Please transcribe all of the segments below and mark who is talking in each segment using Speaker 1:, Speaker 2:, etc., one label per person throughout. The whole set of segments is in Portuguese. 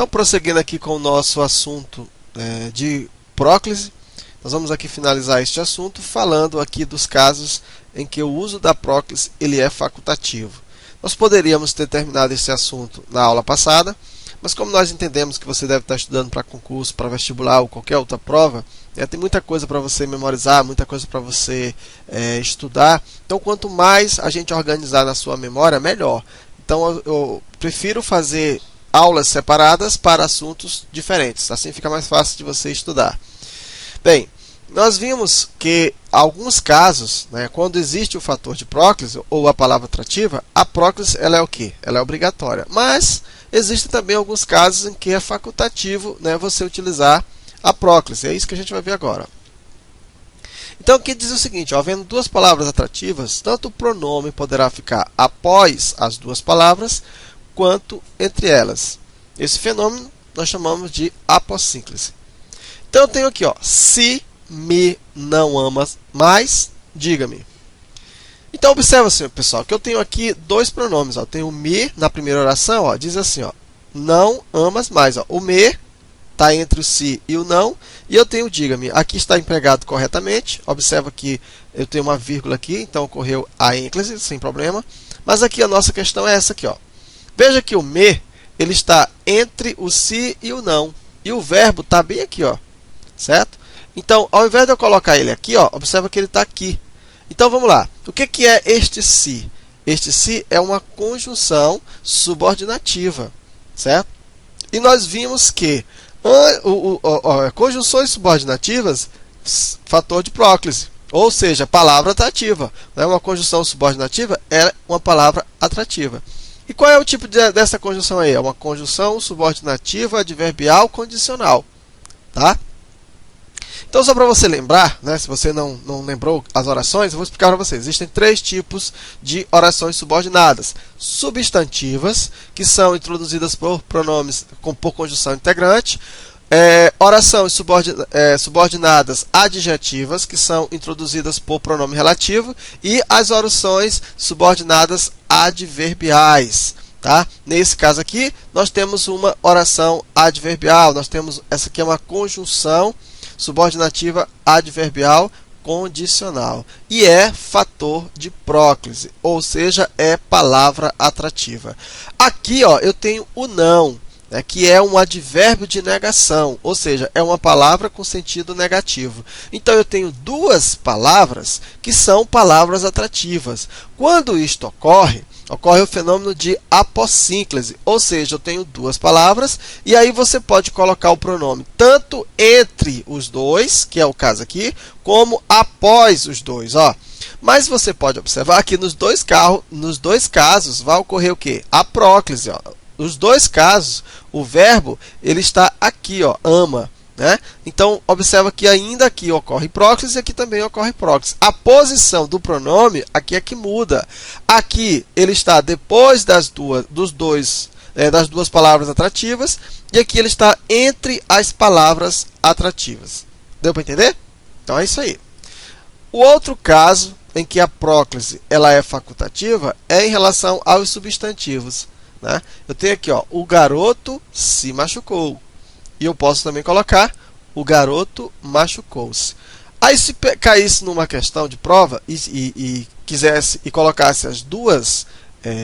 Speaker 1: Então, prosseguindo aqui com o nosso assunto de próclise, nós vamos aqui finalizar este assunto falando aqui dos casos em que o uso da próclise ele é facultativo. Nós poderíamos ter terminado esse assunto na aula passada, mas como nós entendemos que você deve estar estudando para concurso, para vestibular ou qualquer outra prova, tem muita coisa para você memorizar, muita coisa para você estudar. Então, quanto mais a gente organizar na sua memória, melhor. Então, eu prefiro fazer aulas separadas para assuntos diferentes. Assim fica mais fácil de você estudar. Bem, nós vimos que alguns casos, quando existe o fator de próclise ou a palavra atrativa, a próclise ela é o quê? Ela é obrigatória. Mas existem também alguns casos em que é facultativo você utilizar a próclise. É isso que a gente vai ver agora. Então aqui diz o seguinte, havendo duas palavras atrativas, tanto o pronome poderá ficar após as duas palavras, quanto entre elas. Esse fenômeno nós chamamos de apossínclise. Então eu tenho aqui, se me não amas mais, diga-me. Então observa assim, pessoal, que eu tenho aqui dois pronomes. Eu tenho o me na primeira oração, diz assim, não amas mais. O me está entre o se e o não, e eu tenho o diga-me. Aqui está empregado corretamente. Observa que eu tenho uma vírgula aqui, então ocorreu a ênclise, sem problema. Mas aqui a nossa questão é essa aqui. Veja que o me ele está entre o se e o não, e o verbo está bem aqui, certo? Então, ao invés de eu colocar ele aqui, observa que ele está aqui. Então, vamos lá. O que é este se? Este se é uma conjunção subordinativa, certo? E nós vimos que conjunções subordinativas, fator de próclise, ou seja, palavra atrativa. Uma conjunção subordinativa é uma palavra atrativa. E qual é o tipo dessa conjunção aí? É uma conjunção subordinativa adverbial condicional, tá? Então, só para você lembrar, se você não lembrou as orações, eu vou explicar para vocês. Existem três tipos de orações subordinadas. Substantivas, que são introduzidas por pronomes por conjunção integrante. Orações subordinadas adjetivas, que são introduzidas por pronome relativo. E as orações subordinadas adverbiais. Tá? Nesse caso aqui, nós temos uma oração adverbial. Essa aqui é uma conjunção subordinativa adverbial condicional e é fator de próclise, ou seja, é palavra atrativa. Aqui eu tenho o não, que é um advérbio de negação, ou seja, é uma palavra com sentido negativo. Então eu tenho duas palavras que são palavras atrativas. Quando isto ocorre o fenômeno de apossínclise, ou seja, eu tenho duas palavras e aí você pode colocar o pronome tanto entre os dois, que é o caso aqui, como após os dois. Mas você pode observar que nos dois casos vai ocorrer o quê? A próclise. Nos dois casos, o verbo ele está aqui, ama. Então, observa que ainda aqui ocorre próclise e aqui também ocorre próclise. A posição do pronome aqui é que muda. Aqui ele está depois das duas palavras atrativas e aqui ele está entre as palavras atrativas. Deu para entender? Então é isso aí. O outro caso em que a próclise ela é facultativa é em relação aos substantivos. Eu tenho aqui, o garoto se machucou. E eu posso também colocar o garoto machucou-se. Aí se caísse numa questão de prova e quisesse e colocasse as duas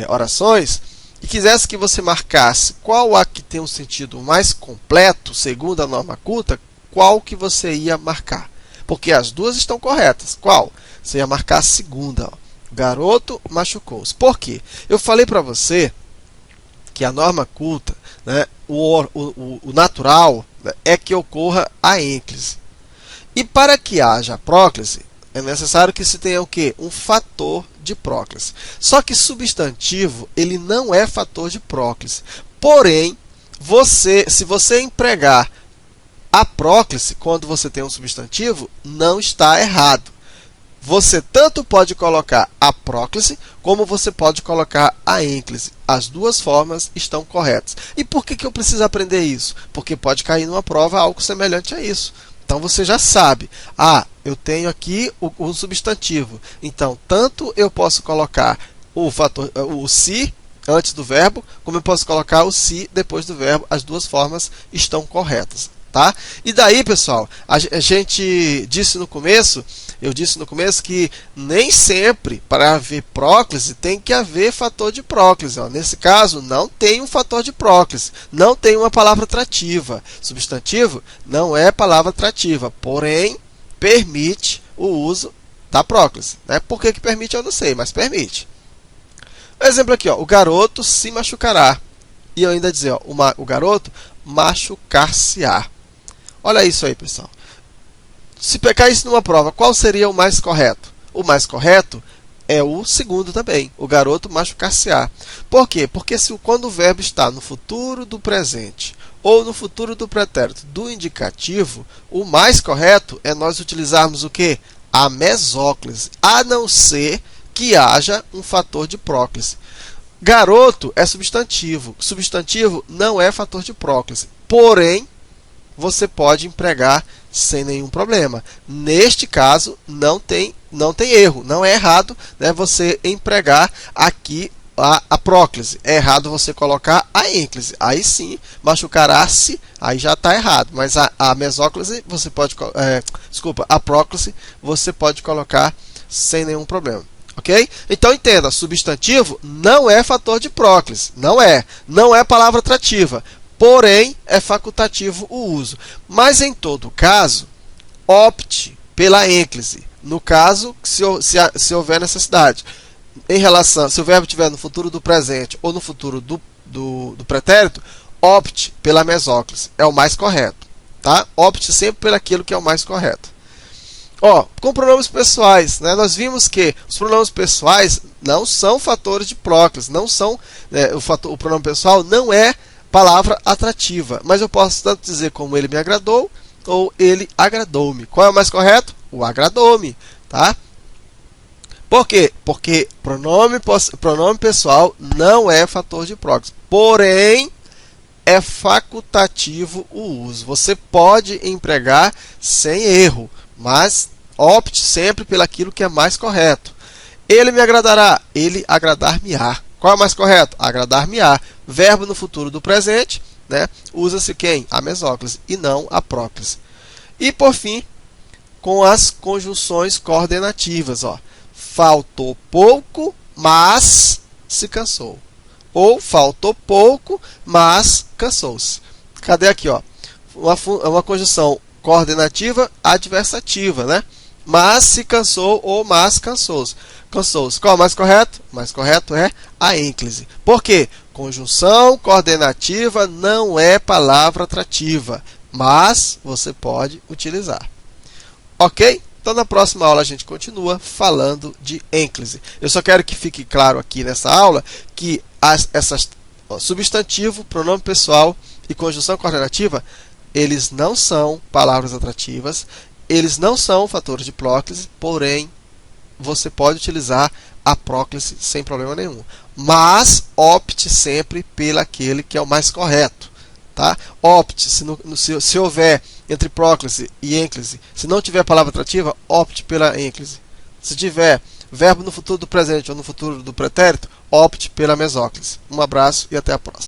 Speaker 1: orações e quisesse que você marcasse qual a que tem um sentido mais completo, segundo a norma culta, qual que você ia marcar? Porque as duas estão corretas. Qual? Você ia marcar a segunda. Garoto machucou-se. Por quê? Eu falei para você que a norma culta, o natural é que ocorra a ênclise. E para que haja a próclise, é necessário que se tenha o quê? Um fator de próclise. Só que substantivo, ele não é fator de próclise. Porém, se você empregar a próclise quando você tem um substantivo, não está errado. Você tanto pode colocar a próclise, como você pode colocar a ênclise. As duas formas estão corretas. E por que eu preciso aprender isso? Porque pode cair numa prova algo semelhante a isso. Então você já sabe. Eu tenho aqui o substantivo. Então, tanto eu posso colocar o se antes do verbo, como eu posso colocar o se depois do verbo. As duas formas estão corretas, tá? E daí, pessoal, a gente disse no começo, eu disse no começo que nem sempre para haver próclise tem que haver fator de próclise. Ó. Nesse caso, não tem um fator de próclise, não tem uma palavra atrativa. Substantivo não é palavra atrativa, porém permite o uso da próclise. Né? Por que permite eu não sei, mas permite. Exemplo aqui, ó, o garoto se machucará. E eu ainda dizer, ó, o garoto machucar-se-á. Olha isso aí, pessoal. Se pegar isso numa prova, qual seria o mais correto? O mais correto é o segundo também, o garoto machucar-se-á. Por quê? Porque quando o verbo está no futuro do presente ou no futuro do pretérito do indicativo, o mais correto é nós utilizarmos o quê? A mesóclise, a não ser que haja um fator de próclise. Garoto é substantivo. Substantivo não é fator de próclise. Porém, você pode empregar sem nenhum problema. Neste caso, não tem erro. Não é errado, né, você empregar aqui a próclise. É errado você colocar a ênclise. Aí sim, machucará-se, aí já está errado. Mas a mesóclise, você pode... a próclise, você pode colocar sem nenhum problema. Ok? Então entenda, substantivo não é fator de próclise, não é palavra atrativa, porém é facultativo o uso. Mas em todo caso, opte pela ênclise, no caso se houver necessidade. Em relação, se o verbo estiver no futuro do presente ou no futuro do pretérito, opte pela mesóclise, é o mais correto. Tá? Opte sempre pelo aquilo que é o mais correto. Ó, com pronomes pessoais, né, nós vimos que os pronomes pessoais não são fatores de próclise, não são, o pronome pessoal não é palavra atrativa, mas eu posso tanto dizer como ele me agradou ou ele agradou-me. Qual é o mais correto? O agradou-me, tá? Por quê? Porque pronome pessoal não é fator de próclise, porém é facultativo o uso. Você pode empregar sem erro, mas opte sempre pelaquilo que é mais correto. Ele me agradará, ele agradar-me-á. Qual é o mais correto? Agradar-me-á. Verbo no futuro do presente, né? Usa-se quem? A mesóclise e não a próclise. E por fim, com as conjunções coordenativas, ó. Faltou pouco, mas se cansou. Ou faltou pouco, mas cansou-se. Cadê aqui, ó? Uma conjunção coordenativa adversativa, né? Mas se cansou ou mas cansou-se. Qual é o mais correto? O mais correto é a ênclise. Por quê? Conjunção coordenativa não é palavra atrativa, mas você pode utilizar. Ok? Então, na próxima aula, a gente continua falando de ênclise. Eu só quero que fique claro aqui nessa aula que substantivo, pronome pessoal e conjunção coordenativa, eles não são palavras atrativas, eles não são fatores de próclise, porém, você pode utilizar a próclise sem problema nenhum. Mas opte sempre pelaquele que é o mais correto. Tá? Opte, se houver entre próclise e ênclise, se não tiver palavra atrativa, opte pela ênclise. Se tiver verbo no futuro do presente ou no futuro do pretérito, opte pela mesóclise. Um abraço e até a próxima.